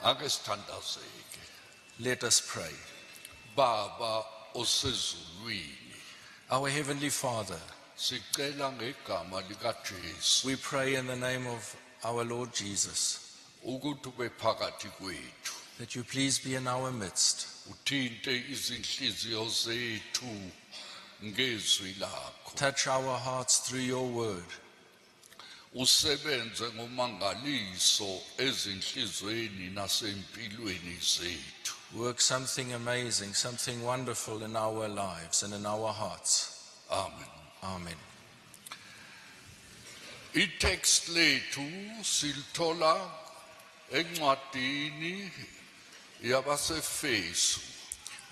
Ake sithandazeke. Let us pray. Baba osezulwini, Our Heavenly Father, sicela ngegama likaJesu we pray in the name of our Lord Jesus ukuthi ube phakathi kwethu. that you please be in our midst. Uthinte izinhliziyo zethu ngezwi lakho. Touch our hearts through your word. Usebenze ngomangaliso ezinhlizweni nasempilweni zethu. Work something amazing, something wonderful in our lives and in our hearts. Amen. Amen. I-text lethu silithola encwadini yabaseFesu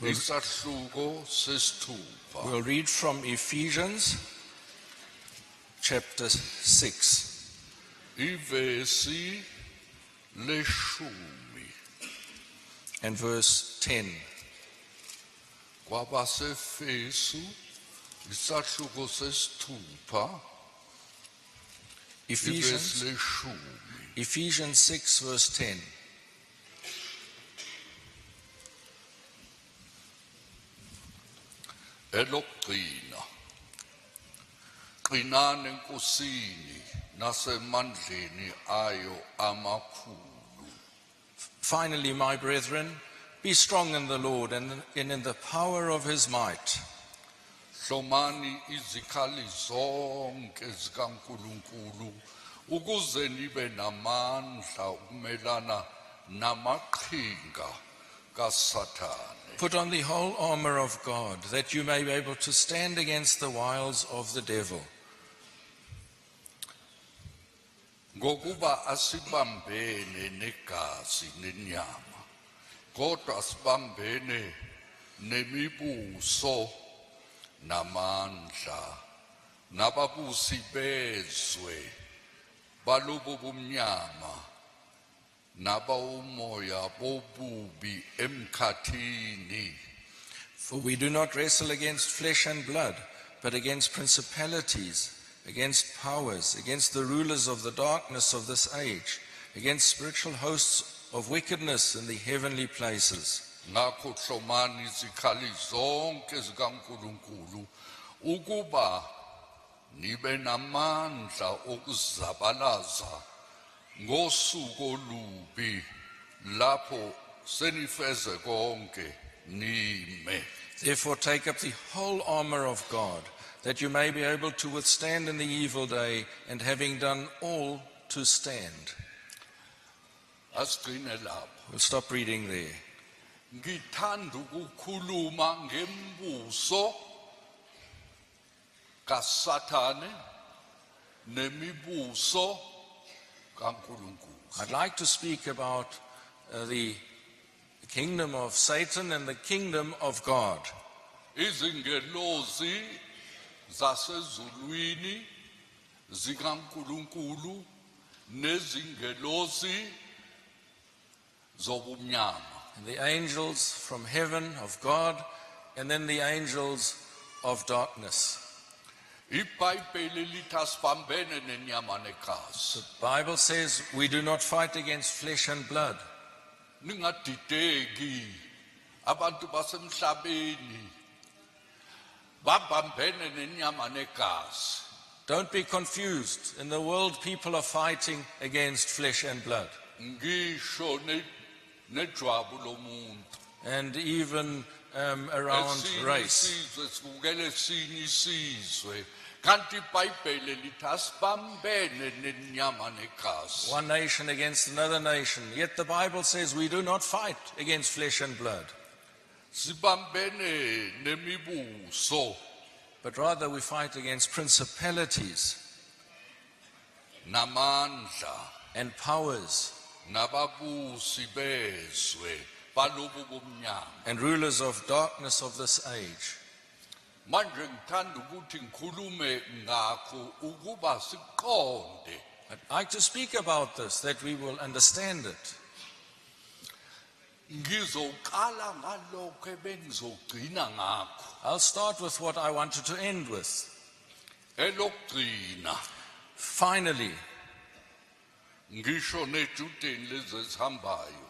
isahluko sesithupha. We'll read from Ephesians chapter 6. Ivesi leshumi And verse 10. kwabaseFesu isahluko sesithupha ivesi Ephesians, leshumi. Ephesians 6 verse 10. Elokugcina qinani enkosini nasemandleni ayo amakhulu. Finally, my brethren, be strong in the Lord and in the power of his might. Hlomani izikhali zonke zikaNkulunkulu ukuze nibe namandla ukumelana namaqhinga kaSathane. Put on the whole armor of God, that you may be able to stand against the wiles of the devil. Ngokuba asibambene negazi nenyama, kodwa sibambene nemibuso namandla nababusi bezwe balobo bomnyama nabawumoya bobubi emkhathini. For we do not wrestle against flesh and blood, but against principalities, against powers, against the rulers of the darkness of this age, against spiritual hosts of wickedness in the heavenly places. Ngakho hlomani izikhali zonke zikaNkulunkulu ukuba nibe namandla okuzabalaza ngosuku olubi lapho senifeze konke nime. Therefore take up the whole armor of God, that you may be able to withstand in the evil day, and having done all, to stand. Asigcine lapho. We'll stop reading there. Ngithanda ukukhuluma ngembuso kaSathane nemibuso kaNkulunkulu. I'd like to speak about the kingdom of Satan and the kingdom of God. Izingelozi zasezulwini zikaNkulunkulu nezingelozi zobumnyama. And the angels from heaven of God, and then the angels of darkness. iBhayibheli lithi asibambene nenyama negazi. The Bible says we do not fight against flesh and blood. Ningadideki, abantu basemhlabeni babambene nenyama negazi. Don't be confused. In the world, people are fighting against flesh and blood. Ngisho nejwabu lomuntu. And even around race. Isizwe sibukele esinye isizwe. Kanti iBhayibheli lithi asibambene nenyama negazi. One nation against another nation. Yet the Bible says we do not fight against flesh and blood, Sibambene nemibuso but rather we fight against principalities namandla and powers nababusi bezwe balobu bomnyama. and rulers of darkness of this age. Manje ngithanda ukuthi ngikhulume ngakho ukuba siqonde. I'd like to speak about this, that we will understand it. Ngizoqala ngalokho ebengizogcina ngakho. I'll start with what I wanted to end with. Elokugcina Finally, ngisho nejudeni lezi ezihambayo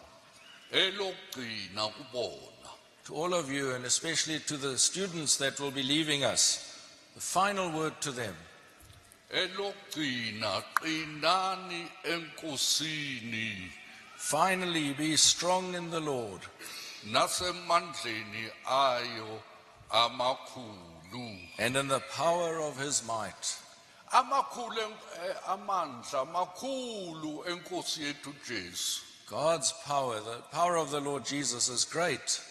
elogcina kubona. To all of you, and especially to the students that will be leaving us, the final word to them. Elogcina qinani enkosini Finally, be strong in the Lord nasemandleni ayo amakhulu. and in the power of his might. Amakhulu amandla amakhulu enkosi yethu Jesu. God's power, the power of the Lord Jesus is great.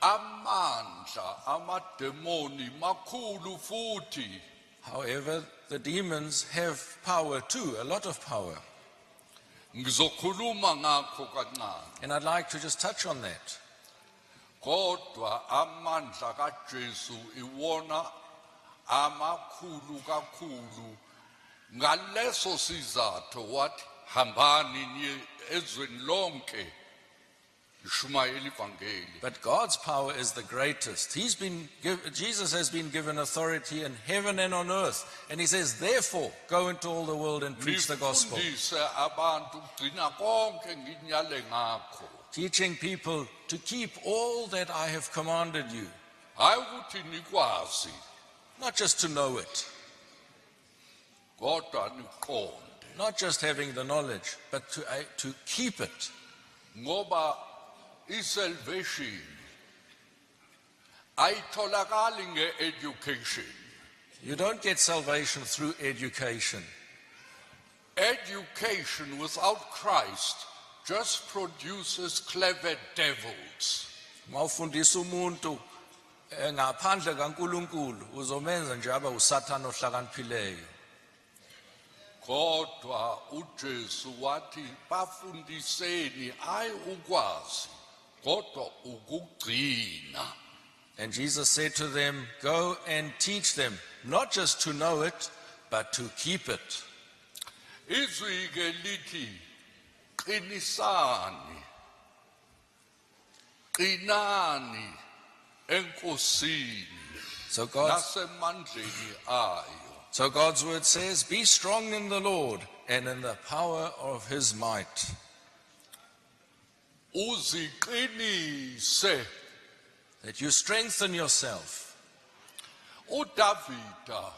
Amandla amademoni makhulu futhi. However, the demons have power too, a lot of power. Ngizokhuluma ngakho kancane. And I'd like to just touch on that. Kodwa amandla kaJesu iwona amakhulu kakhulu. Ngaleso sizathu wathi hambani niye ezweni lonke lishumayele ivangeli. But God's power is the greatest. Jesus has been given authority in heaven and on earth. And he says, therefore, go into all the world and preach the gospel. Nifundise abantu ukugcina konke nginyale ngakho. Teaching people to keep all that I have commanded you. Hayi ukuthi nikwazi, Not just to know it, kodwa niqonde. not just having the knowledge, but to keep it. Ngoba isalvation ayitholakali nge-education. You don't get salvation through education. Education without Christ just produces clever devils. Mawufundisa umuntu ngaphandle kaNkulunkulu uzomenza nje aba usathana ohlakaniphileyo. Kodwa uJesu wathi bafundiseni hayi ukwazi kodwa ukugcina. And Jesus said to them, go and teach them, not just to know it, but to keep it. Izwi ke lithi qinisani, qinani enkosini So nasemandleni ayo. God's word says, be strong in the Lord and in the power of his might. Uziqinise. That you strengthen yourself. uDavida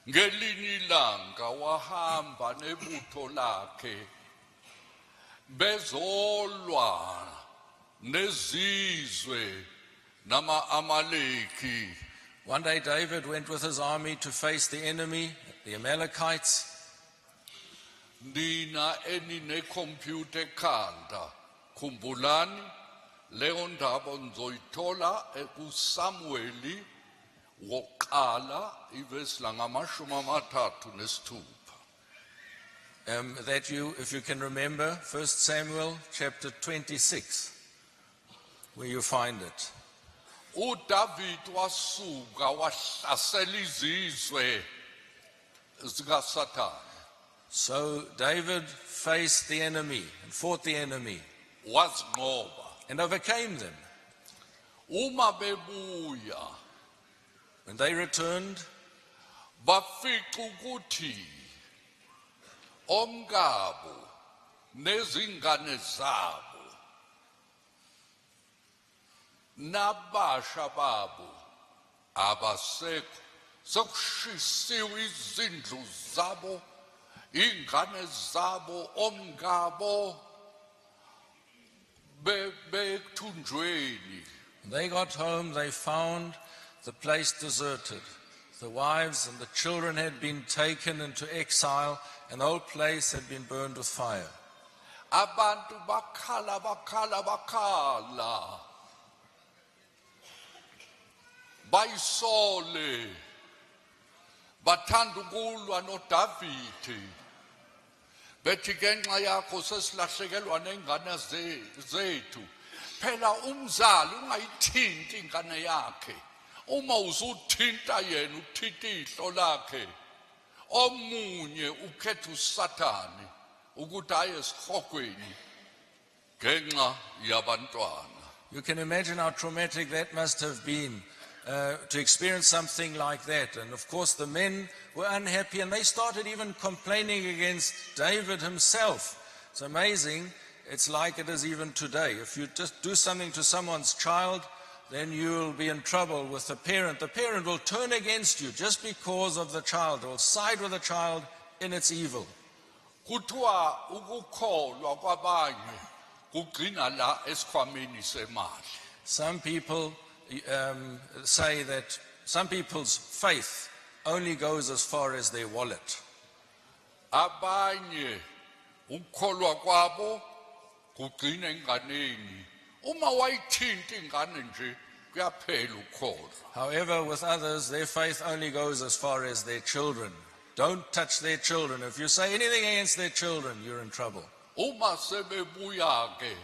ngelinye ilanga wahamba nebutho lakhe bezolwa nezizwe nama-Amaleki. One day David went with his army to face the enemy, the Amalekites. Nina enine-computer ekhanda, khumbulani leyo ndaba nizoyithola kuSamueli wokuqala ivesi langamashumi amathathu nesithupha. That you, if you can remember, 1 Samuel chapter 26, where you find it. uDavid wasuka wahlasela izizwe zikaSathane. So David faced the enemy and fought the enemy Wazinqoba. and overcame them. Uma bebuya When they returned, bafica ukuthi omkabo nezingane zabo nabasha babo abasekho, sekushisiwe izindlu zabo, ingane zabo, omkabo bethunjweni. when they got home, they found the place deserted. The wives and the children had been taken into exile, and the whole place had been burned with fire. Abantu bakhala bakhala bakhala, bayisole, bathanda ukulwa noDavide, bethi ngenxa yakho sesilahlekelwa nengane zethu. Phela umzali ungayithinti ingane yakhe. Uma uzuthinta yena uthinta ihlo lakhe, omunye ukhetha uSathane ukuthi aye esihogweni ngenxa yabantwana. You can imagine how traumatic that must have been to experience something like that. And of course, the men were unhappy and they started even complaining against David himself. It's amazing. it's like it is even today. If you just do something to someone's child, then you'll be in trouble with the parent. The parent will turn against you just because of the child, will side with the child in its evil. Kuthiwa ukukholwa kwabanye kugcina la esikhwameni semali. Some people say that some people's faith only goes as far as their wallet. Abanye ukukholwa kwabo kugcina enganeni. Uma wayithinta ingane nje kuyaphela ukukholwa. However, with others, their faith only goes as far as their children. Don't touch their children. If you say anything against their children, you're in trouble. Uma sebebuya ke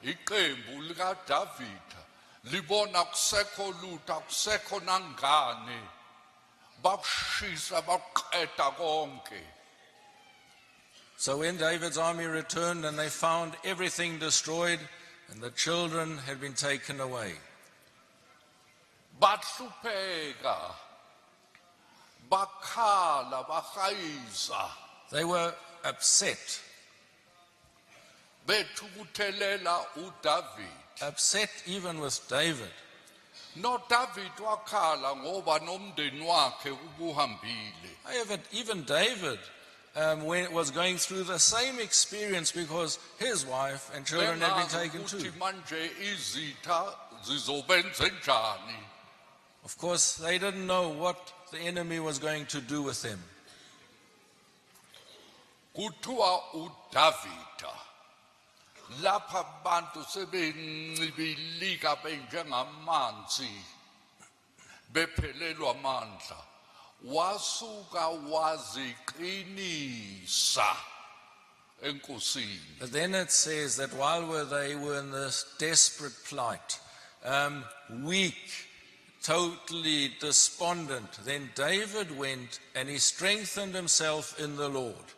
iqembu lika Davida libona kusekho lutho akusekho nangane bakushisa bakuqeda konke. So when David's army returned and they found everything destroyed and the children had been taken away, Bahlupheka bakhala bahayiza they were upset bethukuthelela uDavid. upset even with David. No David wakhala ngoba nomndeni wakhe ubuhambile. However, even David was going through the same experience because his wife and children had been taken too. Bengazi ukuthi manje izitha zizobenza njani. Of course, they didn't know what the enemy was going to do with them. Kuthiwa uDavida lapha abantu sebencibilika benjengamanzi bephelelwa amandla wasuka waziqinisa enkosini. But then it says that while they were in this desperate plight, weak, totally despondent, then David went and he strengthened himself in the Lord.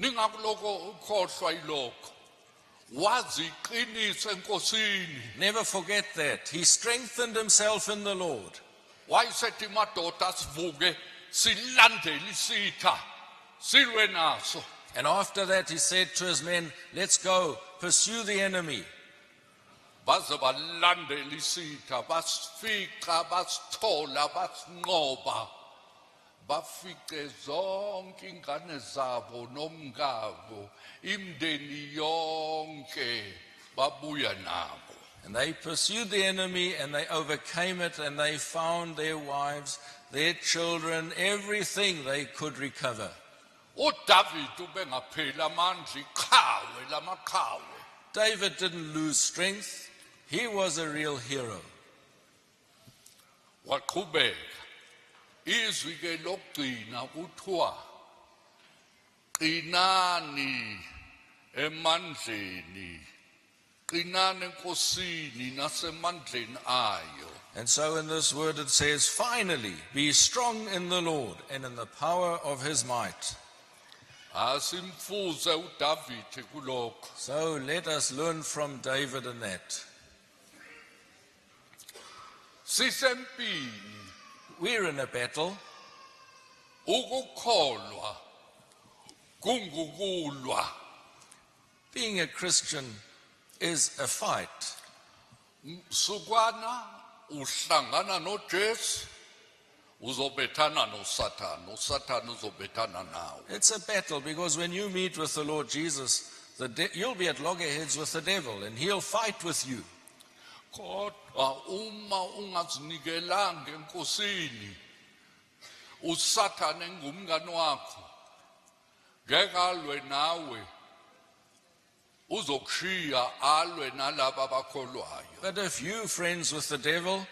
Ningakuloko ukhohlwa ilokho waziqinisa enkosini. Never forget that. He strengthened himself in the Lord. Wayesethi madoda sivuke silandele isitha silwe naso. And after that he said to his men, let's go, pursue the enemy. Baze balandela isitha basifica basithola basinqoba bafice zonke ingane zabo nomngabo imndeni yonke babuya nabo. And they pursued the enemy and they overcame it and they found their wives, their children, everything they could recover. uDavid ubengaphela amandla iqhawe lamaqhawe. David didn't lose strength. He was a real hero. Waqhubeka izwi ke lokugcina kuthiwa qinani emandleni qinani enkosini nasemandleni ayo. And so in this word it says, finally, be strong in the Lord and in the power of his might. Asimfuze uDavid kulokho. So let us learn from David in that. Sisempini We're in a battle. ukukholwa kungukulwa. Being a Christian is a fight. Sukwana uhlangana noJesu uzobethana noSathane, uSathane uzobethana nawe. It's a battle because when you meet with the Lord Jesus, you'll be at loggerheads with the devil and he'll fight with you. Kodwa uma ungazinikelanga enkosini uSathane ngumngane wakho ngeke alwe nawe uzokushiya alwe nalabo abakholwayo. But if you're friends with the devil,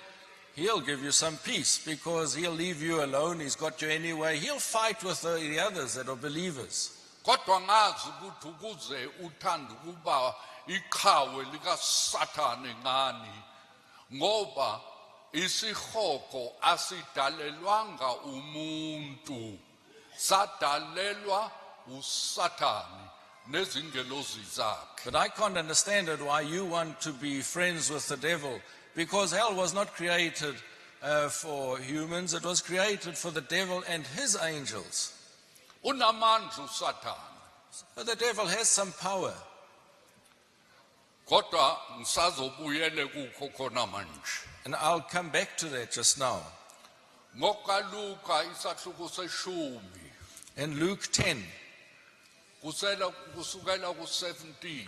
he'll give you some peace because he'll leave you alone. He's got you anyway. He'll fight with the others that are believers. Kodwa ngazi ukuthi ukuze uthanda ukuba iqhawe likaSathane ngani ngoba isihoko asidalelwanga umuntu sadalelwa uSathane nezingelosi zakhe. But I can't understand it why you want to be friends with the devil, because hell was not created for humans. It was created for the devil and his angels. Unamandla uSathane. But the devil has some power. kodwa ngisazobuyele kukho khona manje. And I'll come back to that just now. NgokaLuka isahluko seshumi In Luke 10, kusukela ku-17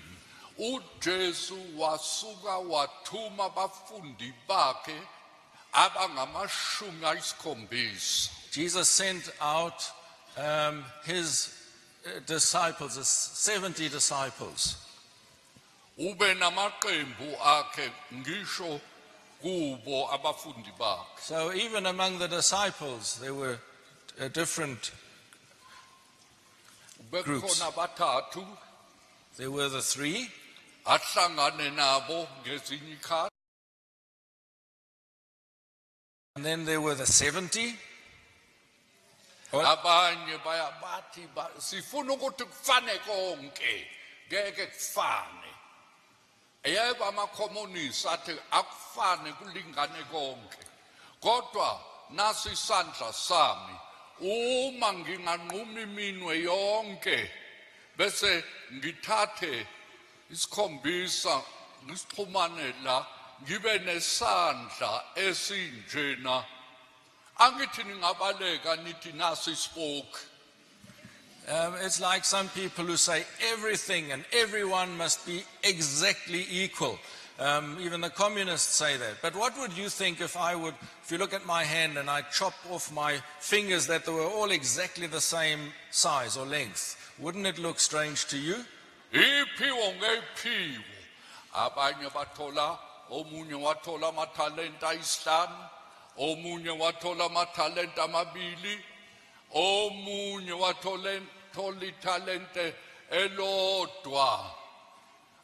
uJesu wasuka wathuma abafundi bakhe abangamashumi 7. Jesus sent out his disciples, his 70 disciples. Ube namaqembu akhe ngisho kubo abafundi bakhe. So even among the disciples, there were different groups. Bekhona bathathu There were the 3, ahlangane nabo ngezinye ikhathi. and then there were the 70. Abanye bathi sifuna ukuthi kufane konke ngeke kufane. Yebo amakhomunisi athi akufane kulingane konke. Kodwa nasi isandla sami uma nginganquma iminwe yonke bese ngithathe isikhombisa ngisixhumane la ngibe nesandla esinjena angithi ningabaleka nithi nasi spoke. It's like some people who say everything and everyone must be exactly equal. Even the communists say that. But what would you think if you look at my hand and I chop off my fingers that they were all exactly the same size or length? Wouldn't it look strange to you? Iphiwo ngephiwo abanye bathola omunye wathola amathalenta ayisihlanu omunye wathola amathalenta amabili omunye wathola ithalente elodwa.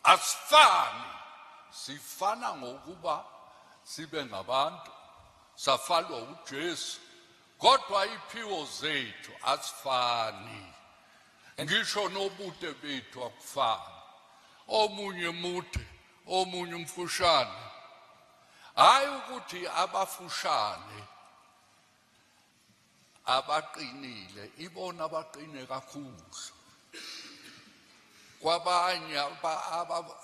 Asifani, sifana ngokuba sibe ngabantu safalwa uJesu kodwa iphiwo zethu asifani. Ngisho nobude bethu akufani. Omunye mude, omunye mfushane. Hayi ukuthi abafushane abaqinile ibona abaqine kakhulu. Kwabanye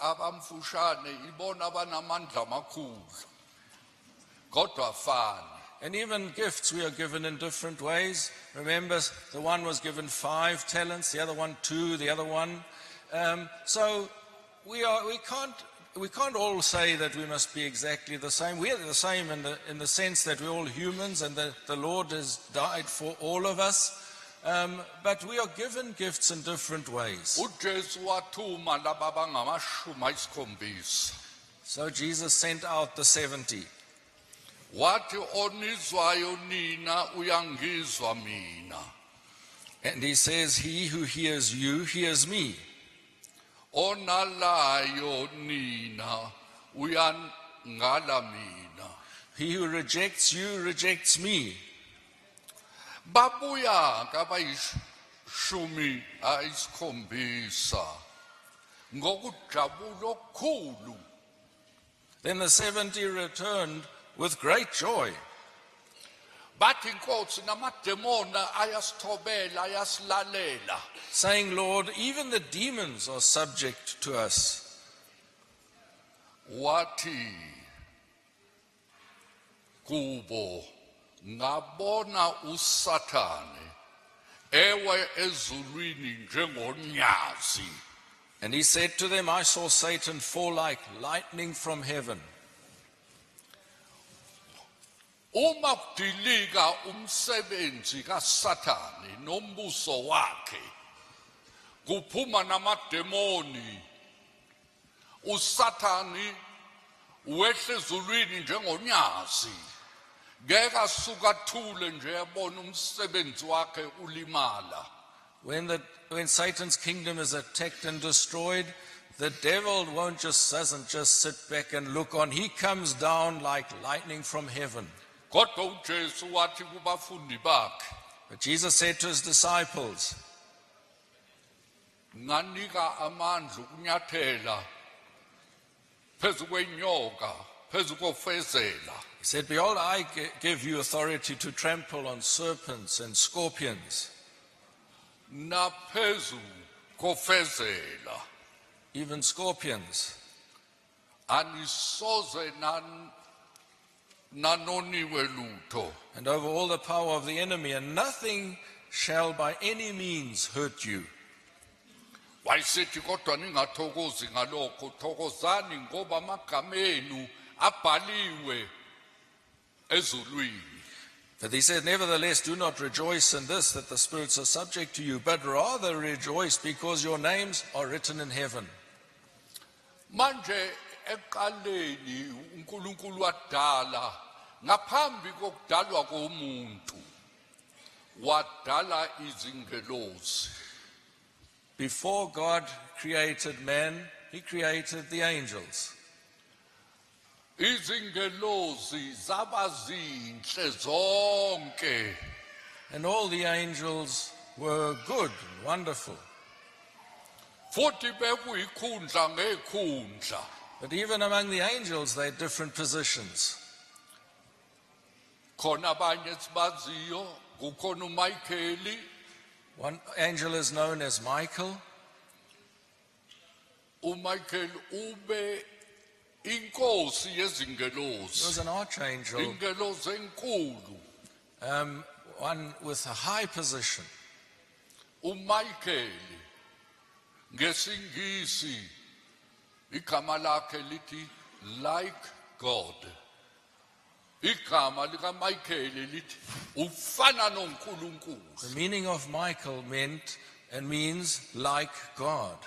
abamfushane ibona abanamandla amakhulu. Kodwa afani. And even gifts we are given in different ways. Remember, the one was given 5 talents, the other one 2, the other 1. So we can't all say that we must be exactly the same. We are the same in the sense that we're all humans and that the Lord has died for all of us. But we are given gifts in different ways. uJesu wathuma laba abangamashumi 7. So Jesus sent out the 70. Wathi onizwayo nina uyangizwa mina. And he says, he who hears you hears me. Onalayo nina uyangala mina. He who rejects you rejects me. Babuya kabayishumi 7 ngokujabula okukhulu. Then the 70 returned with great joy, Bathi inkosi namademona ayasithobela ayasilalela. saying, Lord, even the demons are subject to us. Wathi kubo ngabona uSathane ewe ezulwini njengonyazi. And he said to them, I saw Satan fall like lightning from heaven. Uma kudilika umsebenzi kaSathane nombuso wakhe kuphuma namademoni. uSathane wehle ezulwini njengonyazi. Ngeke asuka athule nje yabona umsebenzi wakhe ulimala. When Satan's kingdom is attacked and destroyed, the devil doesn't just sit back and look on. He comes down like lightning from heaven. Kodwa uJesu wathi kubafundi bakhe, But Jesus said to his disciples, nganika amandla ukunyathela phezu kwenyoka phezu kofezela. he said, behold, I give you authority to trample on serpents and scorpions, Naphezu kofezela. even scorpions. anisoze nanoniwe lutho. and over all the power of the enemy, and nothing shall by any means hurt you. Wayesethi kodwa ningathokozi ngalokho, thokozani ngoba amagama enu abhaliwe ezulwini. But he said, nevertheless, do not rejoice in this, that the spirits are subject to you, but rather rejoice because your names are written in heaven. Manje eqaleni uNkulunkulu wadala ngaphambi kokudalwa komuntu wadala izingelosi. Before God created man, he created the angels. Izingelosi zabazinhle zonke. And all the angels were good and wonderful. Futhi bekuyikhundla ngekhundla. But even among the angels, they had different positions. Khona abanye sibaziyo, kukhona uMichael. One angel is known as Michael. uMichael ube inkosi He was yezingelosi. an archangel, Ingelosi enkulu. one with a high position. uMichael ngesingisi igama lakhe lithi like God. Igama lika Michael lithi ufana noNkulunkulu. The meaning of Michael meant and means like God.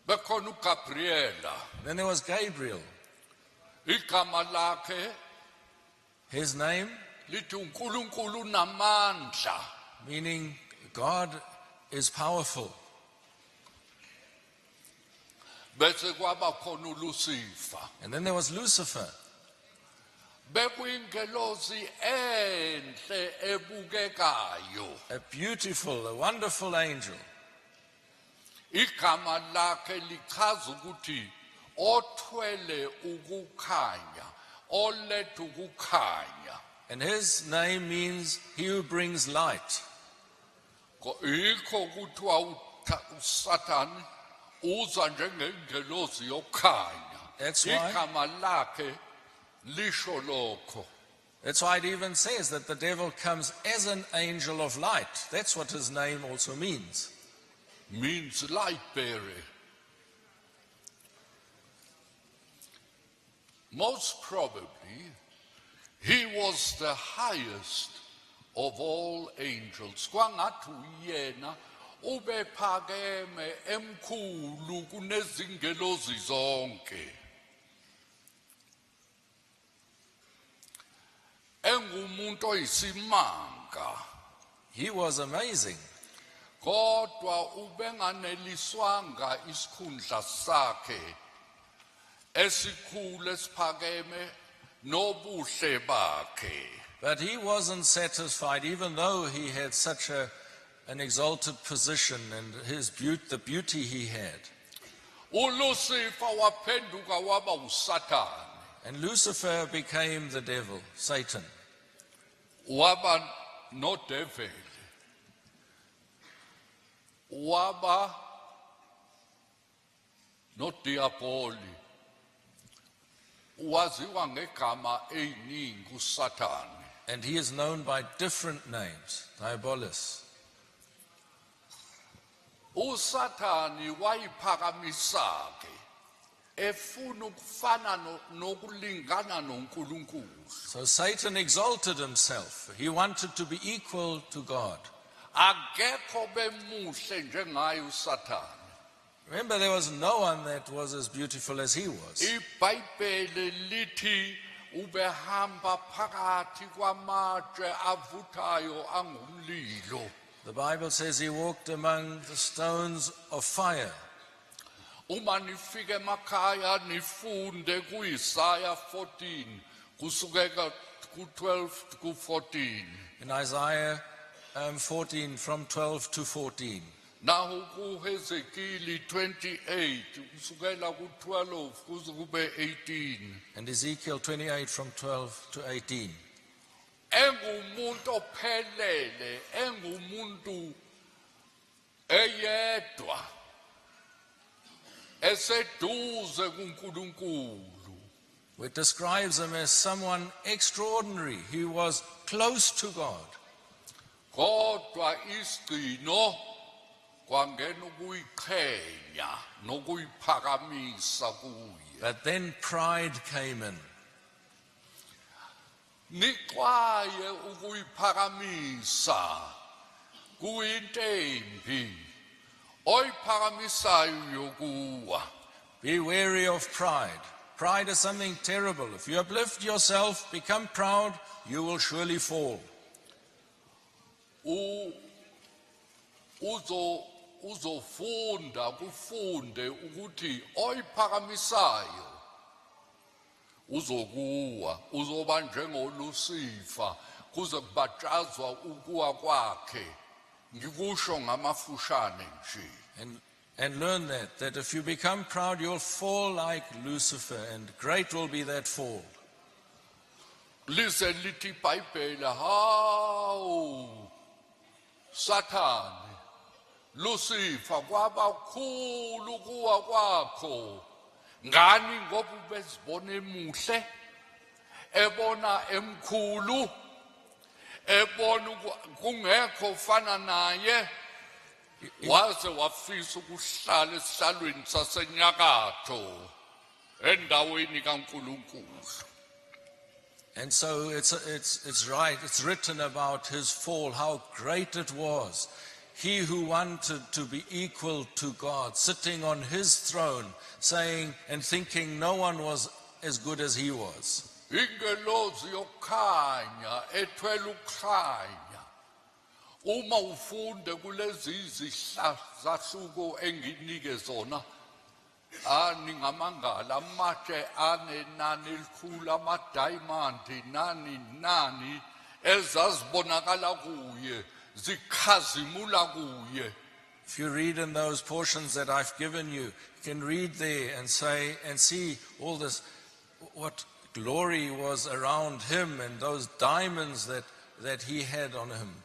Bekhona uGabriela. Then there was Gabriel. Igama lakhe His name lithi uNkulunkulu namandla. meaning God is powerful. Bese kwaba khona uLucifer. And then there was Lucifer. Bekuyingelosi enhle ebukekayo. A beautiful, a wonderful angel. Igama lakhe lichaza ukuthi othwele ukukhanya, oletha ukukhanya. And his name means he who brings light. Yikho kuthiwa uSathane uza njengengelosi yokukhanya. That's why- Igama lakhe lisho lokho. That's why it even says that the devil comes as an angel of light. That's what his name also means. Means light bearer. Most probably, he was the highest of all angels. Kwangathi uyena ubephakeme emkhulu kunezingelosi zonke. Engumuntu oyisimanga. He was amazing. Kodwa ubenganeliswanga isikhundla sakhe esikhulu esiphakeme nobuhle bakhe. But he wasn't satisfied, even though he had such an exalted position and the beauty he had. uLucifer waphenduka waba uSathane. And Lucifer became the devil, Satan. Waba no devil. Waba no diaboli. Waziwa ngegama eziningi uSathane. And he is known by different names, Diabolus. uSathane wayiphakamisa-ke efuna ukufana nokulingana noNkulunkulu. So Satan exalted himself. He wanted to be equal to God. Akekho bemuhle njengaye uSathane. Remember, there was no one that was as beautiful as he was. iBhayibheli lithi ubehamba phakathi kwamatshe avuthayo angumlilo. The Bible says he walked among the stones of fire. Uma nifike emakhaya nifunde kuIsaya 14 kusukeka ku12 ku14. In Isaiah 14, from 12 to 14. Naho kuHezekili 28 kusukela ku12 kuze kube 18. And Ezekiel 28, from 12 to 18. Engumuntu ophelele, engumuntu eyedwa. eseduze kuNkulunkulu. It describes him as someone extraordinary. He was close to God. Kodwa isigcino kwangena ukuyiqhenya nokuyiphakamisa kuye. But then pride came in. Nixwaye ukuyiphakamisa kuyinto embi oyiphakamisayo yokuwa. Be wary of pride. Pride is something terrible. If you uplift yourself, become proud, you will surely fall. Uzofunda kufunde ukuthi oyiphakamisayo uzokuwa, uzoba njengoLucifer kuze kubatshazwa ukuwa kwakhe. Ngikusho ngamafushane nje. And learn that if you become proud, you'll fall like Lucifer, and great will be that fall. Lize lithi iBhayibheli, hawu Sathane, Lucifer, kwaba kukhulu kuwa kwakho. Ngani ngoba ubezibona emuhle, ebona emkhulu, ebona kungekho fana naye, waze wafisa ukuhlala esihlalweni sasenyakatho endaweni kaNkulunkulu. And so it's right, it's written about his fall, how great it was. He who wanted to be equal to God, sitting on his throne, saying and thinking no one was as good as he was. Ingelozi yokukhanya ethwele ukukhanya. Uma ufunde kulezi izihluko enginike zona, ningamangala amatshe anenani elikhulu, amadiamond nani ezazibonakala kuye, zikhazimula kuye. If you read in those portions that I've given you, you can read there and say and see all this, what glory was around him and those diamonds that he had on him.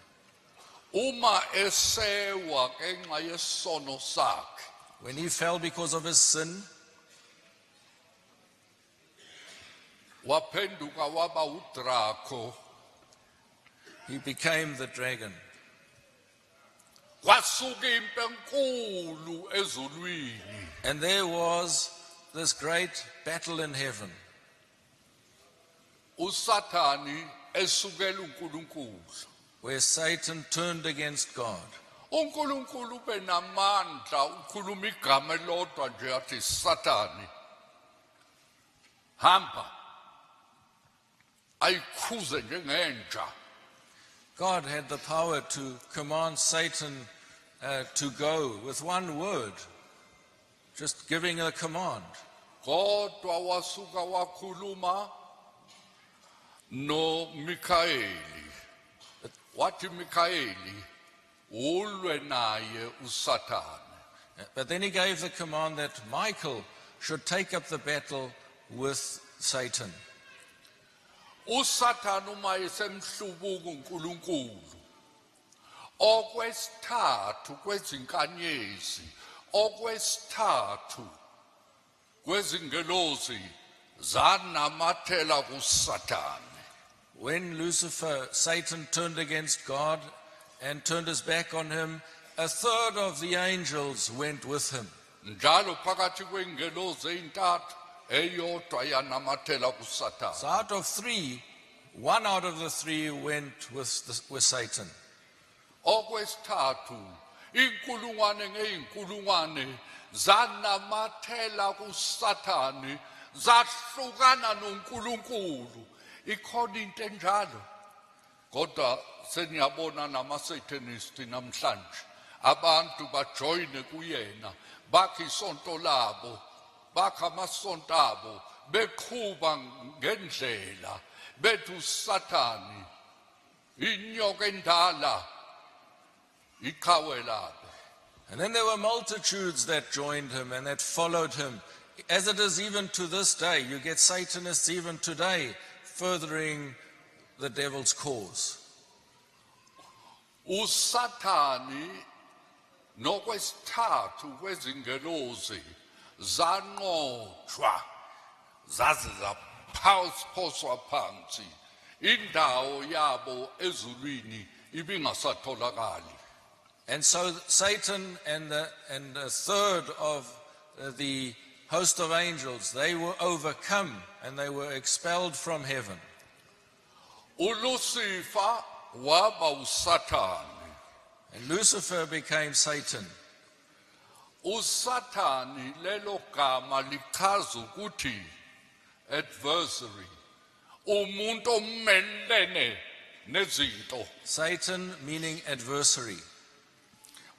Uma esewa ngenxa yesono sakhe, when he fell because of his sin, waphenduka waba uDraco, he became the dragon. Kwasuka impi enkulu ezulwini. And there was this great battle in heaven. uSathani esukela uNkulunkulu, where Satan turned against God. uNkulunkulu benamandla ukhuluma igama elodwa nje athi Sathani hamba ayikhuze njengenja. God had the power to command Satan to go with one word, just giving a command. Kodwa wasuka wakhuluma no Mikaeli, wathi Mikaeli ulwe naye uSathane. But then he gave the command that Michael should take up the battle with Satan. uSathane uma esemhlubuka uNkulunkulu, okwesithathu kwezinkanyezi, okwesithathu kwezingelozi zanamathela kuSathane. When Lucifer, Satan, turned against God and turned his back on him, a third of the angels went with him. Njalo phakathi kwengelozi ezintathu eyodwa yanamathela kuSathane. So out of three, one out of the three went with Satan. Okwesithathu inkulungwane ngeinkulungwane zanamathela kuSathane, zahlukana noNkulunkulu. Ikhona into enjalo. Kodwa seniyabona nama-Satanists namhlanje, abantu bajoyine kuyena, bakhe isonto labo, bakhe amasonto abo, beqhuba ngendlela, bethi uSathane inyoka endala, iqhawe labo. And then there were multitudes that joined him and that followed him. As it is even to this day, you get Satanists even today furthering the devil's cause. uSathane nokwesithathu kwezingelozi zanqotshwa zaze zaphoswa phansi indawo yabo ezulwini ibingasatholakali. And so Satan and a third of the host of angels, they were overcome and they were expelled from heaven. ULucifer waba uSathane. And Lucifer became Satan. USathane lelo gama lichaza ukuthi adversary, umuntu omelene nezinto. Satan meaning adversary.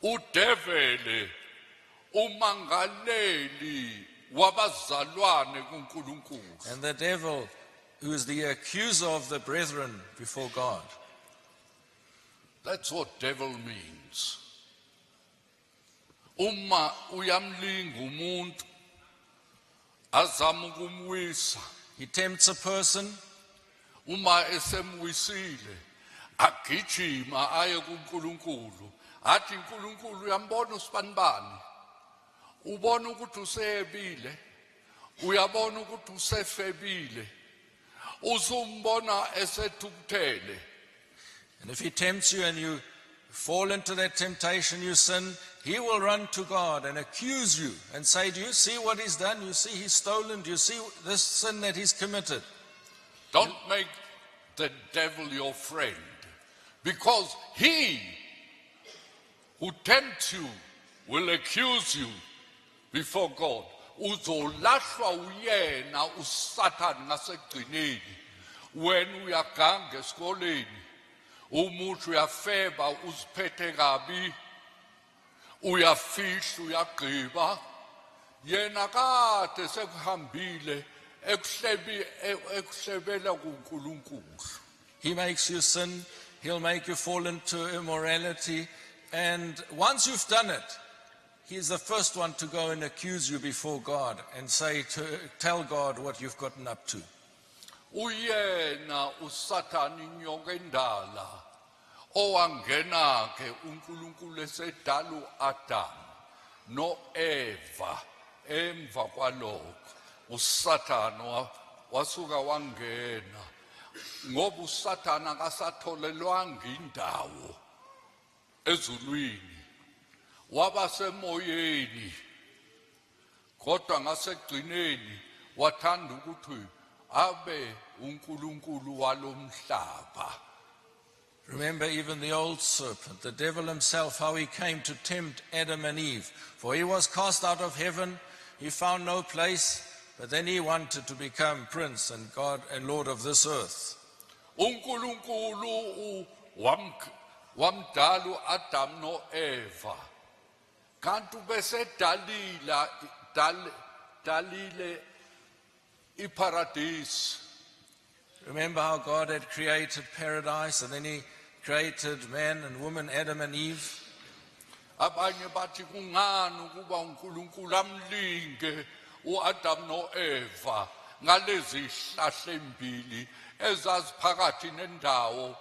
Udevele umangaleli wabazalwane kuNkulunkulu. And the devil, who is the accuser of the brethren before God. That's what devil means. Uma uyamlinga umuntu azama ukumwisa, He tempts a person, uma esemwisile agijima aye kuNkulunkulu athi uNkulunkulu uyambona usibanibani, ubona ukuthi useyebile, uyabona ukuthi usefebile, usumbona esethukuthele. and if he tempts you and you fall into that temptation, you sin, he will run to God and accuse you and say, do you see what he's done? You see he's stolen? Do you see this sin that he's committed? Don't make the devil your friend, because he who tempts you will accuse you before God. Uzolashwa uyena uSathane ngasekugcineni. When uyaganga esikoleni, umuntu uyafeba uziphethe kabi, uyafihla uyagqiba, yena kade sekuhambile ekuhlebela kuNkulunkulu. He makes you sin, he'll make you fall into immorality, and once you've done it, he's the first one to go and accuse you before God and tell God what you've gotten up to. Uyena uSathane inyoka endala owangena ke uNkulunkulu esedala uAdam noEva emva kwalokho uSathane wasuka wangena ngoba uSathane akasatholelwanga indawo ezulwini waba semoyeni kodwa ngasekugcineni wathanda ukuthi abe uNkulunkulu walomhlaba. Remember even the old serpent, the devil himself, how he came to tempt Adam and Eve. For he was cast out of heaven, he found no place, but then he wanted to become prince and God and Lord of this earth. uNkulunkulu wamdala uAdam noEva. Kanti bese dalile iparadise. Remember how God had created paradise and then he created man and woman, Adam and Eve. Abanye bathi kungani ukuba uNkulunkulu amlinge uAdam noEva ngalezi hlahla embili ezaziphakathi nendawo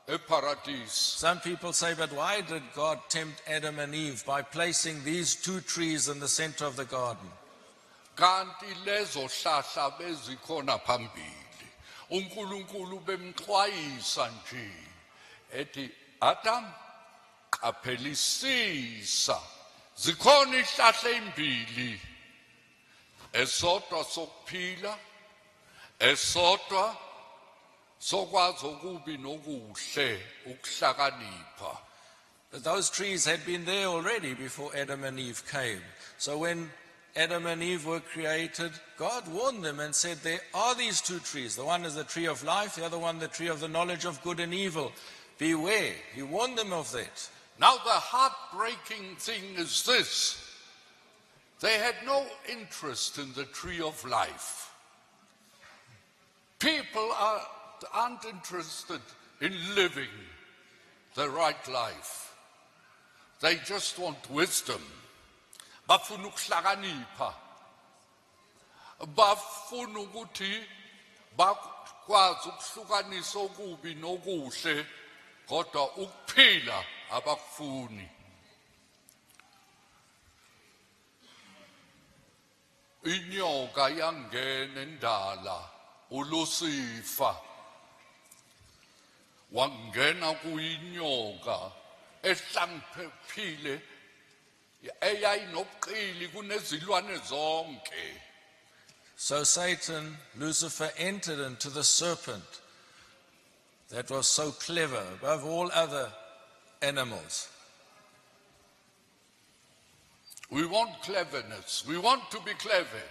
eparadise. Some people say, but why did God tempt Adam and Eve by placing these two trees in the center of the garden? Kanti lezo hlahla bezikhona phambili. uNkulunkulu bemxwayisa nje ethi Adam qaphelisisa zikhona ihlahla ezimbili, esodwa sokuphila, esodwa sokwazi okubi nokuhle ukuhlakanipha. But those trees had been there already before Adam and Eve came. So when Adam and Eve were created, God warned them and said, there are these two trees. The one is the tree of life, the other one the tree of the knowledge of good and evil. Beware. He warned them of that. Now the heartbreaking thing is this. They had no interest in the tree of life. People aren't interested in living the right life. They just want wisdom. Bafuna ukuhlakanipha. Bafuna ukuthi bakwazi ukuhlukanisa okubi nokuhle, kodwa ukuphila abakufuni. inyoka yangena endala uLucifer wangena kuyinyoka ehlangiphephile eyayinobuqili kunezilwane zonke. So Satan, Lucifer, entered into the serpent that was so clever above all other animals. We want cleverness. We want to be clever.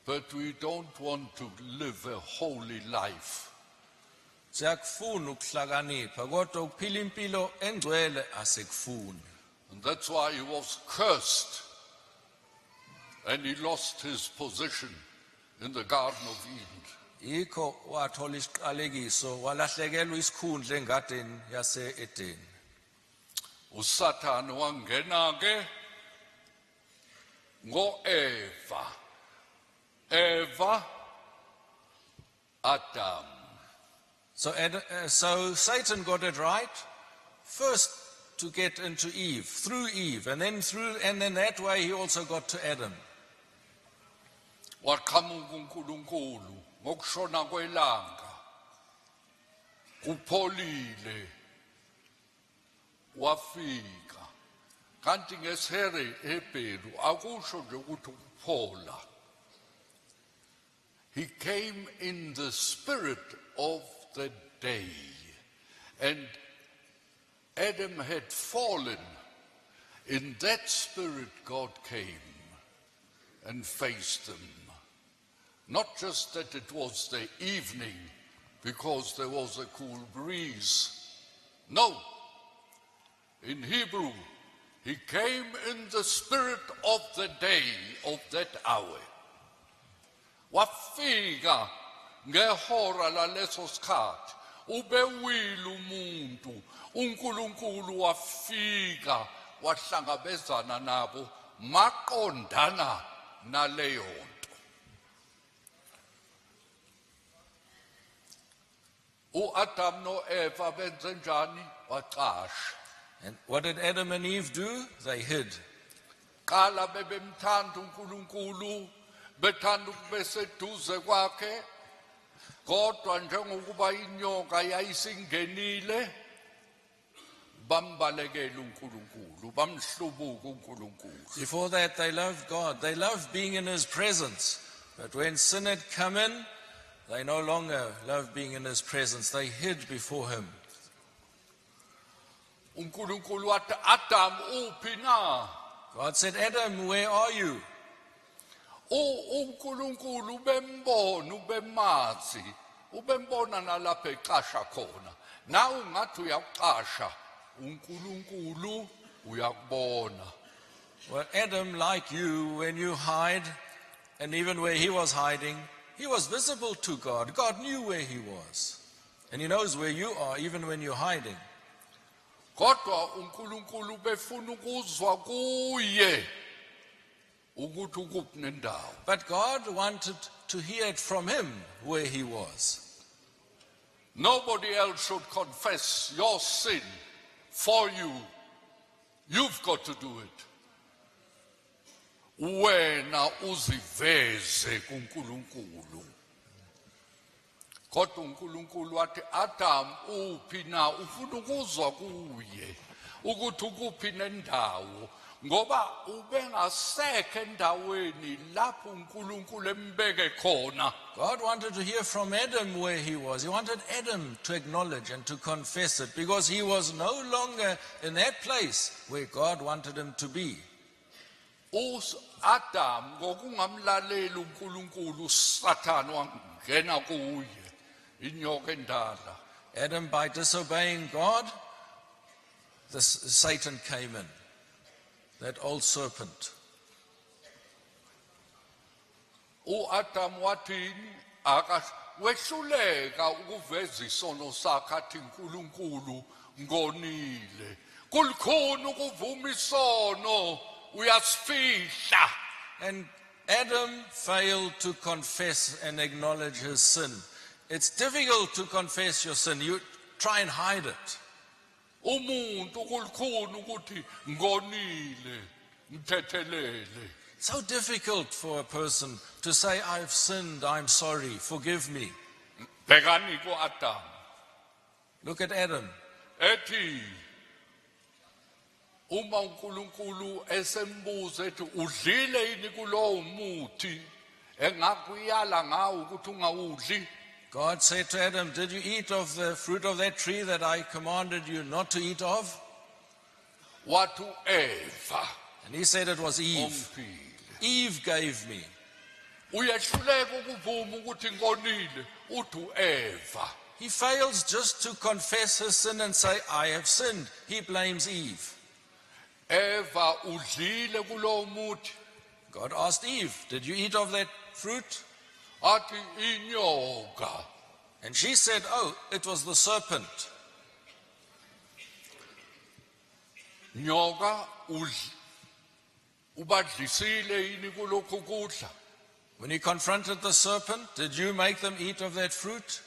But we don't want to live a holy life. Siyakufuna ukuhlakanipha kodwa ukuphila impilo engcwele asikufuni. And that's why he was cursed. And he lost his position in the Garden of Eden. Yikho wathola isiqalekiso walahlekelwa isikhundla engadini yase-Edeni. uSathane wangena ke ngo-Eva. Eva, Adam. So Satan got it right. First to get into Eve, through Eve, and then that way he also got to Adam. Waqhamuka uNkulunkulu ngokushona kwelanga. Kupholile. Wafika. Kanti ngeHebheru akusho nje ukuthi ukuphola. He came in the spirit of the day. And Adam had fallen. In that spirit, God came and faced them. Not just that it was the evening because there was a cool breeze. No. In Hebrew, he came in the spirit of the day, of that hour. Wafika ngehora laleso sikhathi ubewile umuntu uNkulunkulu wafika wahlangabezana nabo maqondana naleyo nto. uAdam noEva benze njani? Waqasha. And what did Adam and Eve do? They hid. Qala bebemthanda uNkulunkulu bethanda ukube seduze kwakhe kodwa njengokuba inyoka yayisingenile bambalekela uNkulunkulu bamhlubuka uNkulunkulu. Before that they loved God. They loved being in his presence. But when sin had come in, they no longer loved being in his presence. They hid before him. uNkulunkulu wathi Adam uphi na? God said, Adam, where are you? uNkulunkulu ubembona ubemazi ubembona nalapha eqasha khona. Nawe ungathi uyaqasha uNkulunkulu uyakubona. Well, Adam, like you, when you hide, and even where he was hiding, he was visible to God. God knew where he was. And he knows where you are, even when you're hiding. Kodwa uNkulunkulu befuna ukuzwa kuye ukuthi ukuphi nendawo. But God wanted to hear it from him where he was. Nobody else should confess your sin for you. You've got to do it. Wena uziveze kuNkulunkulu. Kodwa uNkulunkulu wathi Adam uphi na? Ufuna ukuzwa kuye ukuthi ukuphi nendawo ngoba ubengasekho endaweni lapho uNkulunkulu embeke khona. God wanted to hear from Adam where he was. He wanted Adam to acknowledge and to confess it because he was no longer in that place where God wanted him to be. Adam ngokungamlaleli uNkulunkulu uSathane wangena kuye inyoka endala. Adam, by disobeying God, Satan came in, that old serpent. uAdam wathini? Wehluleka ukuveza isono sakhe athi uNkulunkulu ngonile. Kulikhona ukuvuma isono uyasifihla. And Adam failed to confess and acknowledge his sin. It's difficult to confess your sin. You try and hide it. Umuntu kulikhona ukuthi ngonile ngithethelele. So difficult for a person to say, I've sinned, I'm sorry, forgive me. Bhekani ku-Adam. Look at Adam. Ethi uma uNkulunkulu esembuza ethi udlile yini kulowo muthi engakuyala ngawo ukuthi ungawudli. God said to Adam, did you eat of the fruit of that tree that I commanded you not to eat of? Wathi Eva And he said it was Eve. omphile. Eve gave me. Uyehluleka ukuvuma ukuthi ngonile uthi Eva. He fails just to confess his sin and say, I have sinned. He blames Eve. Eva udlile kulowo muthi. God asked Eve, did you eat of that fruit? Athi inyoka. And she said, oh, it was the serpent. Nyoka ubadlisile yini kulokhu kudla. When he confronted the serpent, did you make them eat of that fruit?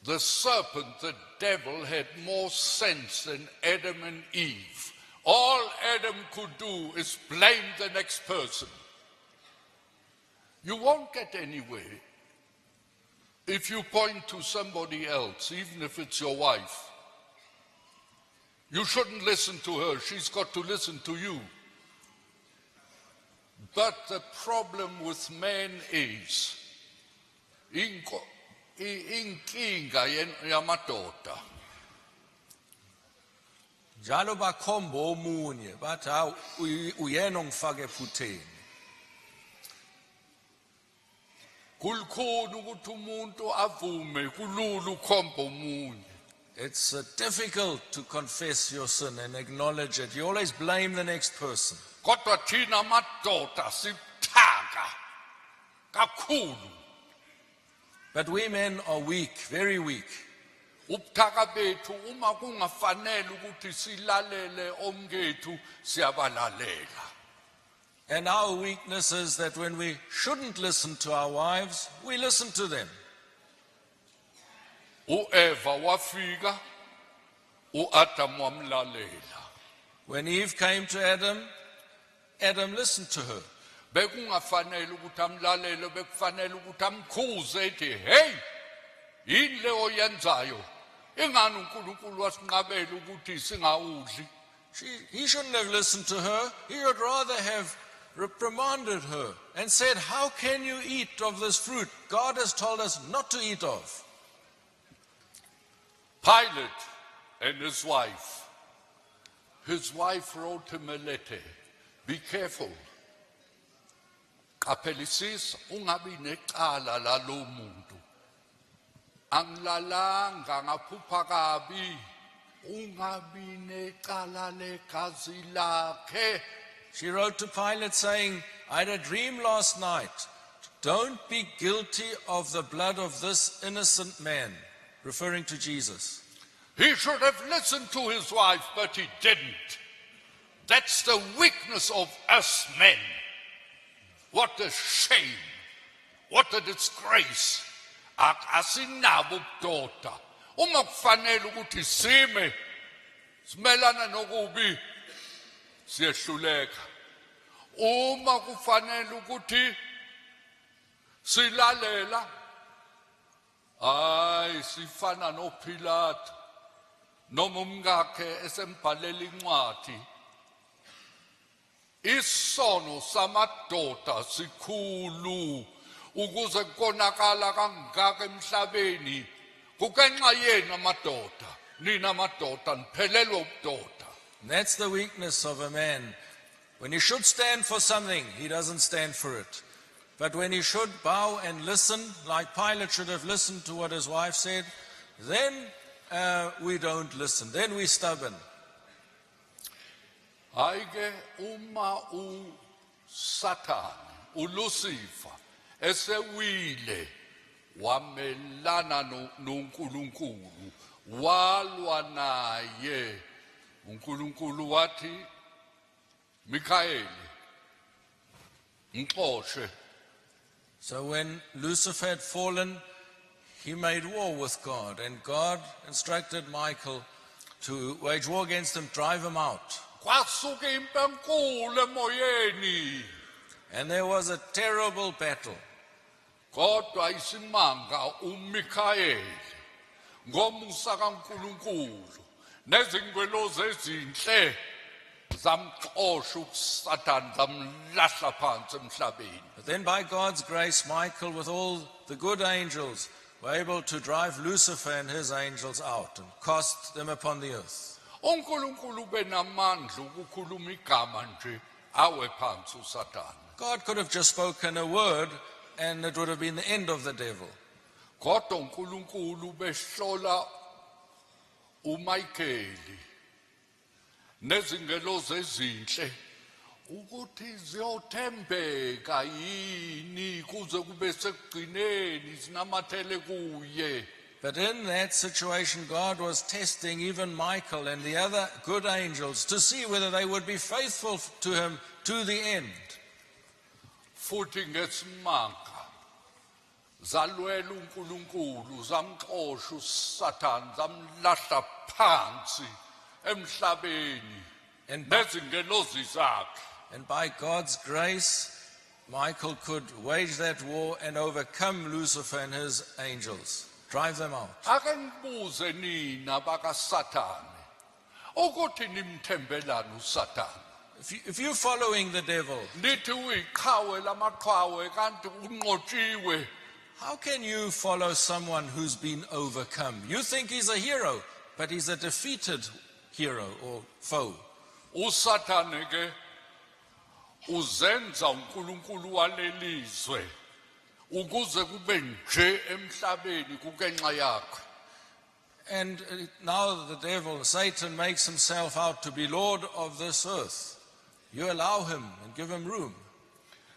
The serpent, the devil, had more sense than Adam and Eve. All Adam could do is blame the next person. You won't get anywhere if you point to somebody else, even if it's your wife. You shouldn't listen to her. She's got to listen to you. But the problem with men is inkinga yamadoda. Njalo bakhomba omunye bathi hawu uyena ongifaka ephutheni. Kulkhona ukuthi umuntu avume kulula ukhomba omunye. It's difficult to confess your sin and acknowledge it. You always blame the next person. Kodwa thina madoda sithaka kakhulu. But we men are weak, very weak. Ubuthaka bethu uma kungafanele ukuthi silalele omkethu siyabalalela. And our weakness is that when we shouldn't listen to our wives, we listen to them. Eva wafika, Adam wamlalela. When Eve came to Adam, Adam listened to her. Bekungafanele ukuthi amlalele, bekufanele ukuthi amkhuze ethi hey, yini le oyenzayo? Ingani uNkulunkulu wasinqabela ukuthi singawudli? He shouldn't have listened to her. He would rather have reprimanded her and said, how can you eat of this fruit God has told us not to eat of? Pilate and his wife wrote him a letter. Be careful. Qaphelisisa ungabi necala lalo muntu. Anglalanga ngaphupha kabi. Ungabi necala legazi lakhe. She wrote to Pilate saying, I had a dream last night. Don't be guilty of the blood of this innocent man, referring to Jesus. He should have listened to his wife, but he didn't. That's the weakness of us men. What a shame. What a disgrace. Asinabo ubudoda. Uma kufanele ukuthi sime, simelana nokubi, siyehluleka. Uma kufanele ukuthi silalela, sifana noPilato, noma umkakhe esembhalela incwadi. Isono samadoda sikhulu ukuze konakala kangaka emhlabeni kukenxa yena madoda, nina madoda niphelelwe ubudoda. That's the weakness of a man. When he should stand for something, he doesn't stand for it. But when he should bow and listen, like Pilate should have listened to what his wife said, then we don't listen. Then we're stubborn. Hayi-ke uma uSathane, uLucifer esewile wamelana noNkulunkulu, walwa naye, uNkulunkulu wathi Michael ngixoshe. So when Lucifer had fallen, he made war with God, and God instructed Michael to wage war against him, drive him out. kwasuka impi enkulu emoyeni. And there was a terrible battle. Kodwa isimanga uMikhayeli ngomusa kaNkulunkulu nezingwelozi ezinhle zamxosha uSathane zamlahla phansi emhlabeni. But then by God's grace, Michael with all the good angels were able to drive Lucifer and his angels out and cast them upon the earth. uNkulunkulu benamandla ukukhuluma igama nje awe phansi uSathane. God could have just spoken a word and it would have been the end of the devil. Kodwa uNkulunkulu behlola uMikhayeli nezingelozi ezinhle ukuthi ziyothembeka yini kuze kube sekugcineni sinamathele kuye. But in that situation, God was testing even Michael and the other good angels to see whether they would be faithful to him to the end. Futhi ngesimanga zalwela uNkulunkulu zamxosha uSathane zamlahla phansi emhlabeni nezingelozi zakhe. And by God's grace, Michael could wage that war and overcome Lucifer and his angels, drive them out. Ake ngibuze nina bakaSathane ukuthi nimthembelani uSathane. If you're following the devil, Lithi uyiqhawe lamaqhawe kanti unqotshiwe. how can you follow someone who's been overcome? You think he's a hero, but he's a defeated hero or foe. uSathane ke uzenza uNkulunkulu walelizwe ukuze kube nje emhlabeni kukenxa yakhe. And now the devil, Satan, makes himself out to be Lord of this earth. You allow him and give him room.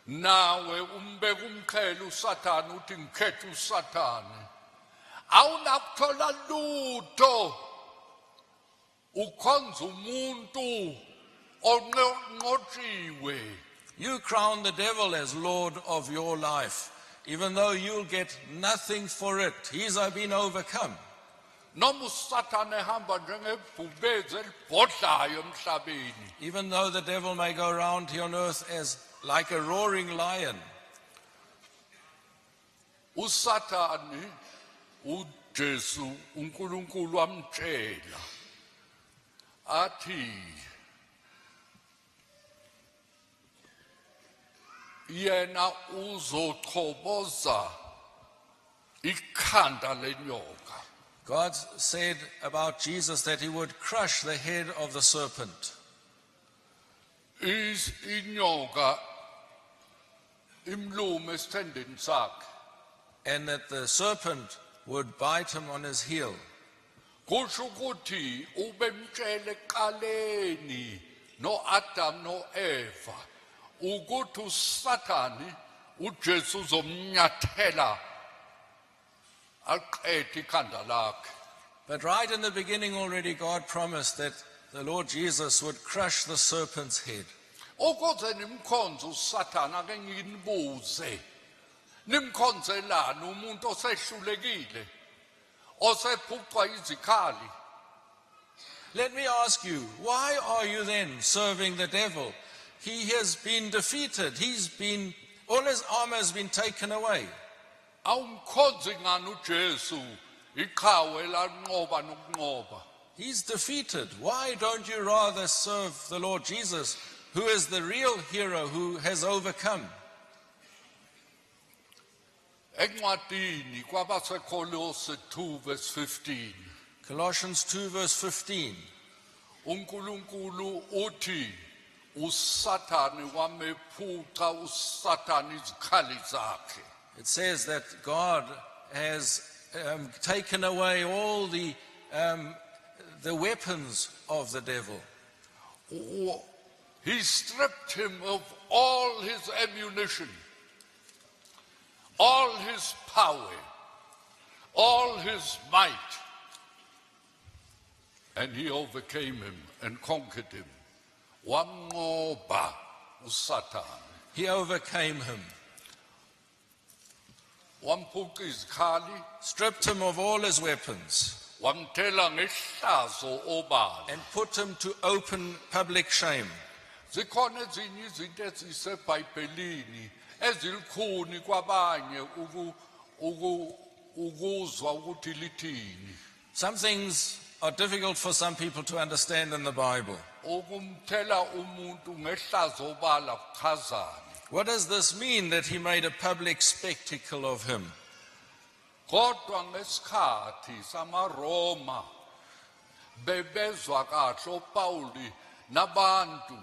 Nawe umbeka umqhele uSathane uthi ngikhethe uSathane. Awunakuthola lutho. Ukhonza umuntu onqotshiwe. You crown the devil as Lord of your life, even though you'll get nothing for it. He's been overcome. Noma uSathane ehamba njengebhubezi elibhodlayo emhlabeni. Even though the devil may go around here on earth as like a roaring lion, uSathane uJesu uNkulunkulu amtshela athi yena uzochoboza ikhanda lenyoka. God said about Jesus that he would crush the head of the serpent. Inyoka imlume esithendeni sakhe. And that the serpent would bite him on his heel. Kusho ukuthi ubemtshele eqaleni noAdam noEva ukuthi uSathane uJesu uzomnyathela aqede ikhanda lakhe. But right in the beginning already God promised that the Lord Jesus would crush the serpent's head. Ukuze nimkhonze uSathane ake nginibuze. Nimkhonzelani umuntu osehlulekile osephucwa izikhali? Let me ask you, why are you then serving the devil? He has been defeated. All his armor has been taken away. Awumkhonzi ngani uJesu iqhawe lanqoba nokunqoba? He's defeated. Why don't you rather serve the Lord Jesus, who is the real hero who has overcome? Encwadini kwabaseKolose 2 verse 15. Colossians 2 verse 15. uNkulunkulu uthi uSathane wamephuca uSathane izikhali zakhe. It says that God has taken away all the weapons of the devil. He stripped him of all his ammunition, all his power, all his might, and he overcame him and conquered him. Wamnqoba uSathane. He overcame him, Wamphuca izikhali, stripped him of all his weapons, wamthela ngehlazo obala. and put him to open public shame. Zikhona ezinye izinto ezisebhayibhelini ezilikhuni kwabanye ukuzwa ukuthi lithini. Some things are difficult for some people to understand in the Bible. Ukumthela umuntu ngehlazo obala kuchazani. What does this mean that he made a public spectacle of him? Kodwa ngesikhathi samaRoma bebezwa kahle uPauli nabantu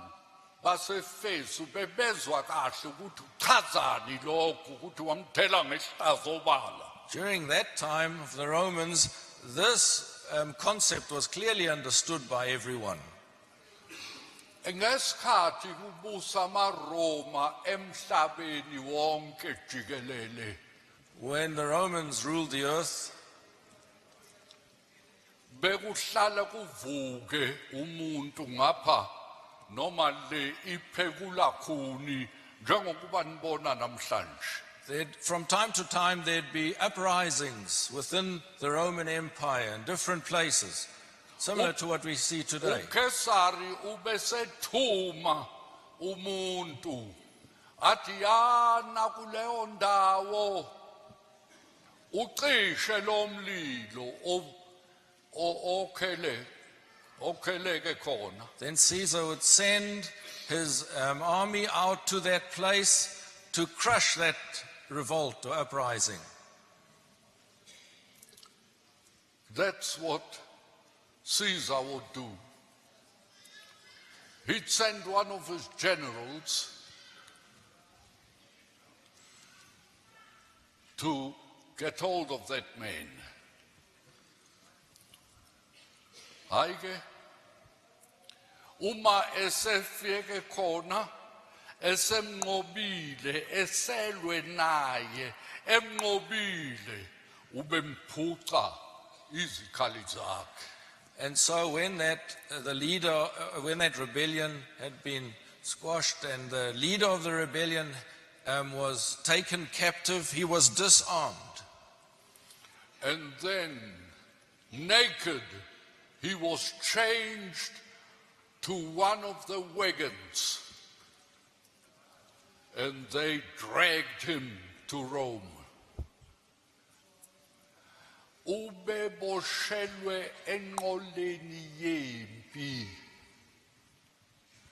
basefesu bebezwa kahle ukuthi uchazani lokho ukuthi wamthela ngehlazo obala. During that time of the Romans, this concept was clearly understood by everyone. Ngesikhathi kubusa amaRoma emhlabeni wonke jikelele, When the Romans ruled the earth, bekuhlala kuvuke umuntu ngapha noma le iphekula khuni njengokuba nibona namhlanje. from time to time there'd be uprisings within the Roman Empire in different places, similar to what we see today. uKesari ubesethuma umuntu athi yana kuleyo ndawo ucishe lo mlilo okheleke khona. Then Caesar would send his army out to that place to crush that revolt or uprising. That's what Caesar would do. He'd send one of his generals to get hold of that man. Hayi ke, uma esefike khona, esemnqobile, eselwe naye, emnqobile, ubemphuca izikhali zakhe. And so when that rebellion had been squashed and the leader of the rebellion was taken captive, he was disarmed. And then, naked, he was changed to one of the wagons, and they dragged him to Rome. Ubeboshelwe enqoleni yempi,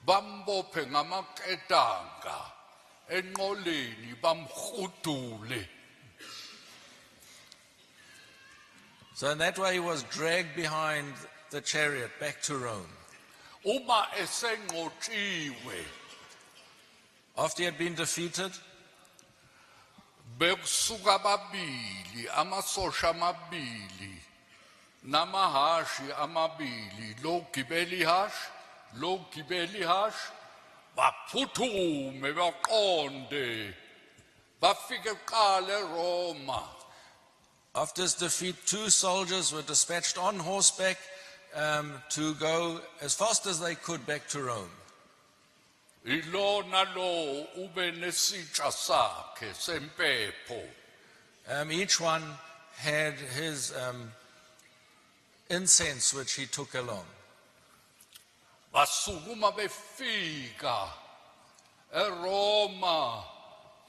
bambophe ngamaketanga enqoleni bamkhudule. So in that way he was dragged behind the chariot back to Rome. Uma esenqotshiwe, After he had been defeated, bekusuka ababili, amasosha amabili, namahashi amabili, lo gibeli hash, baphuthume baqonde, bafike kuqala eRoma. after his defeat, 2 soldiers were dispatched on horseback to go as fast as they could back to Rome. Ilo nalo ube nesitsha sakhe sempepho. Each one had his incense which he took along. Basukuma befika eRoma,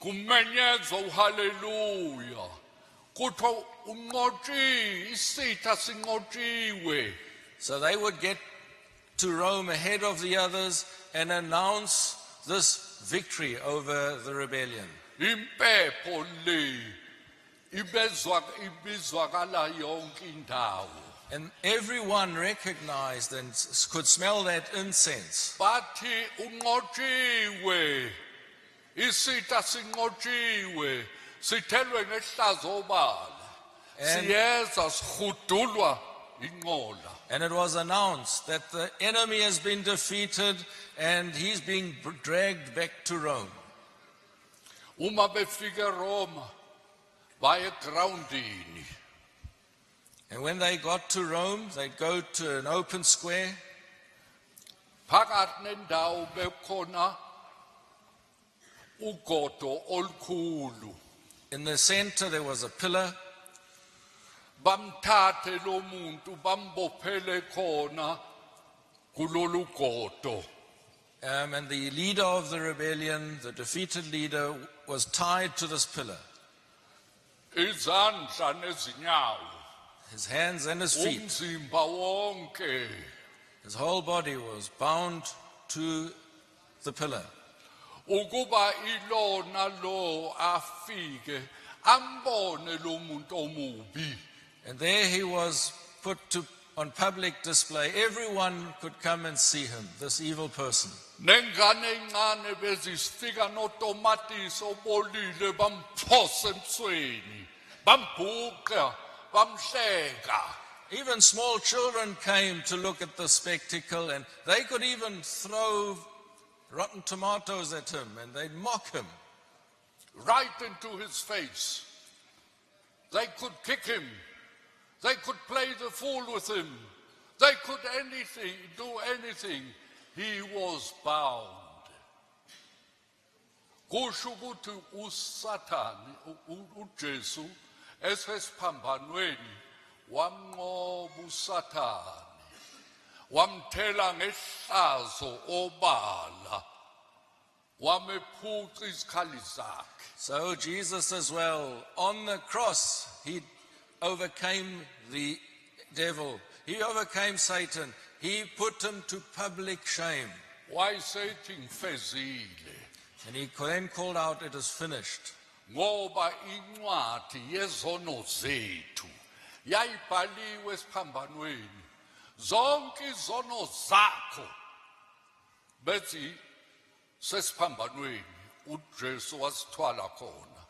kumenyezwa uhaleluya. Kuthiwa unqotshiwe, isitha sinqotshiwe. So they would get to Rome ahead of the others and announce this victory over the rebellion. Impepho le ibizwakala yonke indawo. And everyone recognized and could smell that incense. Bathi unqotshiwe, isitha sinqotshiwe, sithelwe ngehlazo obala, siyeza sihudulwa inqola. And it was announced that the enemy has been defeated and he's being dragged back to Rome. Uma befika eRoma, baya egroundini. And when they got to Rome, they'd go to an open square. Phakathi nendawo bekhona ugodo olukhulu. In the center there was a pillar. bamthathe lo muntu bambophele khona kulolu godo. And the leader of the rebellion, the defeated leader, was tied to this pillar. Izandla nezinyawo, His hands and his feet, umzimba wonke. his whole body was bound to the pillar. Ukuba ilona lo afike ambone lo muntu omubi. And there he was put on public display. Everyone could come and see him, this evil person. Nengane encane bezistika notomatis obolile bamphosa emsweni, bambhuqa, bamhleka. Even small children came to look at the spectacle, and they could even throw rotten tomatoes at him, and they'd mock him. Right into his face. They could kick him. They could play the fool with him. They could do anything. He was bound. Kusho ukuthi uSathane uJesu esesiphambanweni wamnqoba uSathane wamthela ngehlazo obala wamephuca izikhali zakhe. So Jesus as well, on the cross, he overcame the devil. He overcame Satan. He put him to public shame. Wayesethi ngifezile. And he then called out, "It is finished." Ngoba incwadi yezono zethu yayibhaliwe esiphambanweni. Zonke izono zakho bethi sesiphambanweni uJesu wasithwala khona.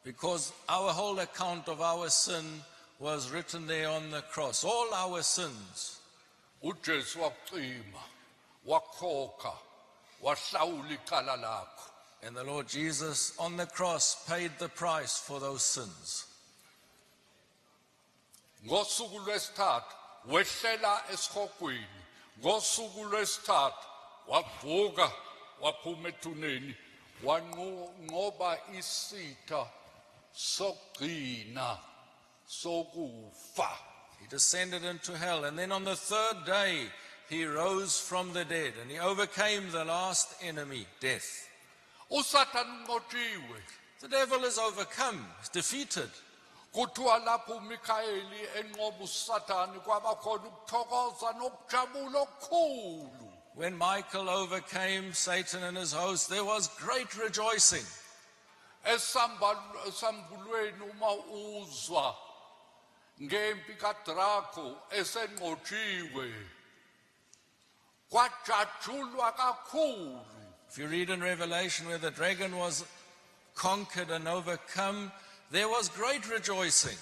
Because our whole account of our sin was written there on the cross. All our sins. uJesu wakucima, wakhokha, wahlawula icala lakho. And the Lord Jesus on the cross paid the price for those sins. Ngosuku lwesithathu wehlela esihogweni. Ngosuku lwesithathu wavuka waphuma ethuneni wanqoba isitha sokugcina sokufa. He descended into hell, and then on the third day he rose from the dead, and he overcame the last enemy, death. uSathane unqotshiwe. The devil is overcome, he's defeated. Kuthiwa lapho uMikhayeli enqoba uSathane kwaba khona ukuthokoza nokujabula okukhulu. When Michael overcame Satan and his host, there was great rejoicing. Esambulweni uma uzwa ngempi kaDrakho esenqotshiwe kwajatshulwa kakhulu. If you read in Revelation where the dragon was conquered and overcome, there was great rejoicing.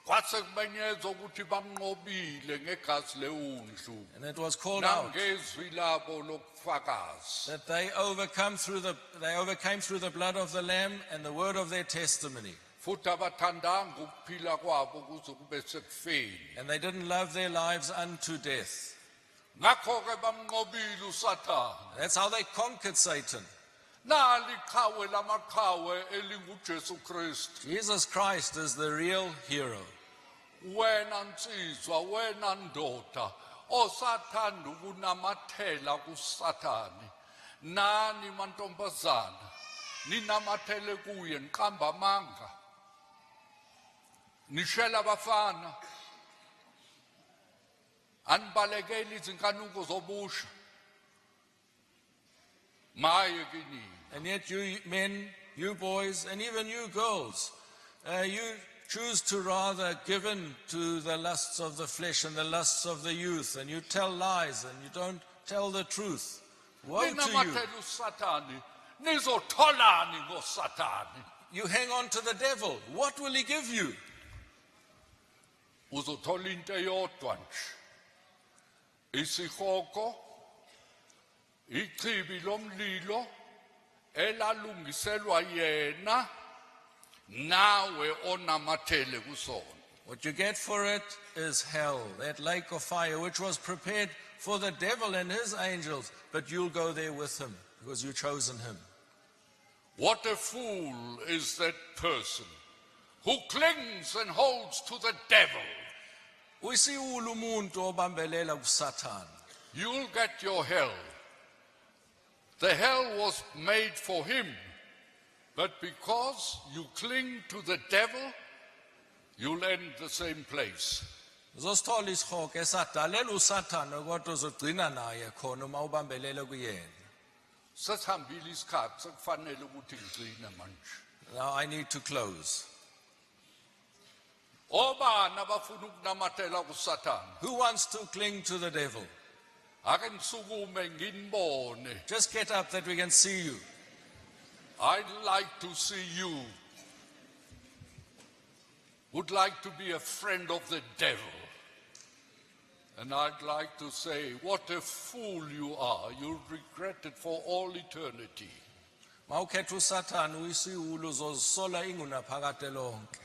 Kwasekumenyezwa ukuthi bamnqobile ngegazi leWundlu And it was called out nangezwi labo lokufakaza. that they overcame through the blood of the Lamb and the word of their testimony. Futhi abathandanga ukuphila kwabo kuze kube sekufeni. And they didn't love their lives unto death. Ngakho-ke bamnqobile uSathane. That's how they conquered Satan. Nali iqhawe lamaqhawe elinguJesu Kristu. Jesus Christ is the real hero. Wena nsizwa, wena ndoda osathanda ukunamathela kuSathane. Nani mantombazana ninamathele kuye niqamba amanga. Nishela abafana. Anibalekeli izinkanuko zobusha. Maye kini. And yet you men, you boys, and even you girls, you choose to rather give in to the lusts of the flesh and the lusts of the youth, and you tell lies and you don't tell the truth. Woe to you. Ninamathela uSathane. Nizotholani ngoSathane. You hang on to the devil. What will he give you? Uzothola into eyodwa nje. Isihoko, ichibi lomlilo, elalungiselwa yena, nawe onamathele kusona. What you get for it is hell, that lake of fire, which was prepared for the devil and his angels, but you'll go there with him because you've chosen him. What a fool is that person who clings and holds to the devil, Uyisiwula umuntu obambelela kuSathane. you'll get your hell. The hell was made for him, but because you cling to the devil, you'll end the same place. Uzosithola isihogo esadalela uSathane kodwa uzogcina naye khona uma ubambelele kuyena. Sesihambile isikhathi sekufanele ukuthi ngigcine manje. Now I need to close. Obani abafuna ukunamatela kuSathane? Who wants to cling to the devil? Ake ngisukume nginibone. Just get up that we can see you. I'd like to see you. Would like to be a friend of the devil. And I'd like to say, what a fool you are. You'll regret it for all eternity. Mawukhetha uSathane uyisiwula uzozisola ingunaphakade lonke.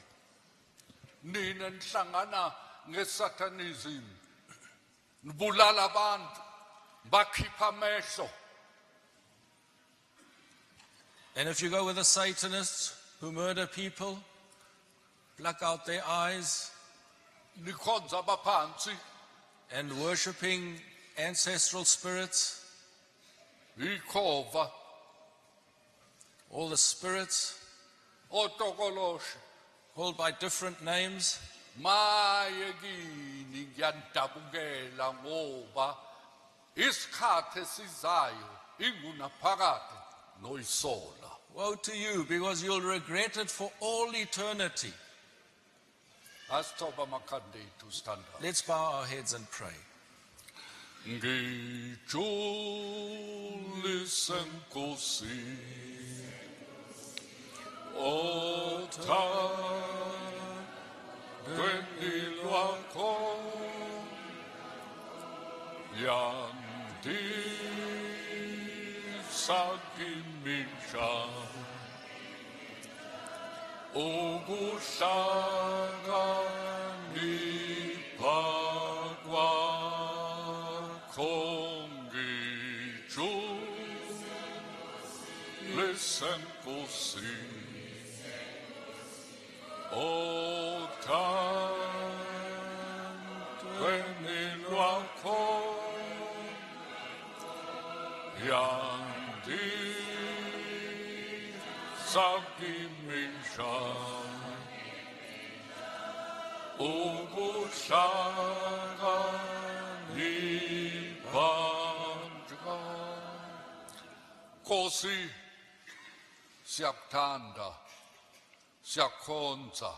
Nina nihlangana ngesatanism. Nibulala abantu, bakhipha amehlo. And if you go with the Satanists who murder people, pluck out their eyes, Nikhonza abaphansi, and worshipping ancestral spirits, ikhova, all the spirits otokoloshi. called by different names, Maye kini ngiyandabukela ngoba isikhathi esizayo ingunaphakade noyisola. woe to you, because you'll regret it for all eternity. Asithoba amakhanda ethu stand up. Let's bow our heads and pray. Ngijulise Nkosi othandweni lwakho yandisa kimi njalo ukuhlakanipha kwakho ngijulise Nkosi othandweni lwakho yandisa kimi njalo ukuhlakanipha njalo. Nkosi, siyakuthanda, siyakhonza,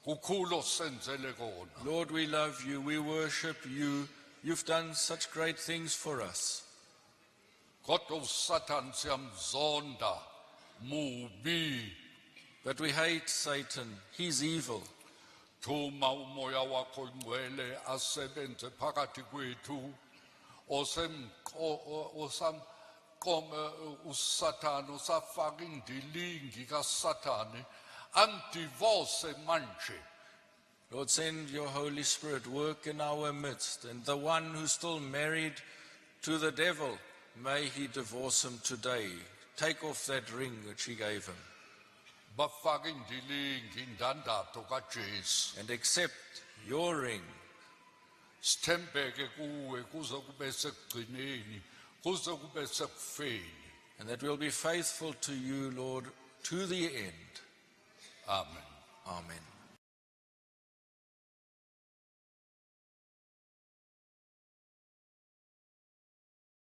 kukhulu osenzele kona. Lord, we love you, we worship you. You've done such great things for us. Kodwa uSathane siyamzonda, mubi. But we hate Satan. He's evil. Thuma umoya wakho ngcwele asebenze phakathi kwethu, osamqome uSathane, usafaka indilingi kaSathane, amdivorce manje. Lord, send your Holy Spirit, work in our midst. And the one who's still married to the devil, may he divorce him today. Take off that ring which he gave him. Bafaka indilingi indandatho kaJesu. And accept your ring. Sithembeke kuwe kuze kube sekugcineni, kuze kube sekufeni. And that we'll be faithful to you, Lord, to the end. Amen. Amen.